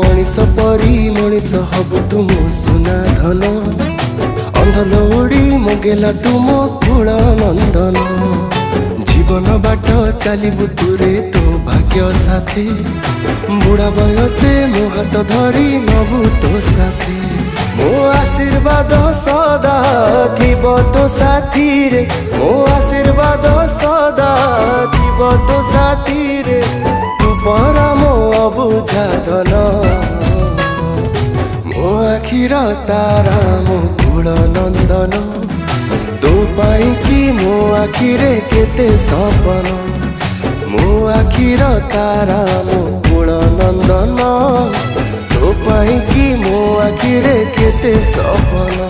मनीष परी मनीष हबु तुम सुना धन अंधल उड़ी मगेला तुम कुल नंदन जीवन बाट चलबु तुरे तो भाग्य साथी बुढ़ा बयसे मो हाथ धरी नबु तो साथी मो आशीर्वाद सदा थिब तो साथी रे मो आशीर्वाद सदा थिब तो साथी रे तू परा मो अबुझा धन मो आखिर तारा मो कुल नंदन तो पाई कि मो आखिरे केते सपन मो आखिर तारा मो कुल नंदन तो पाई कि मो आखिरे केते सपन।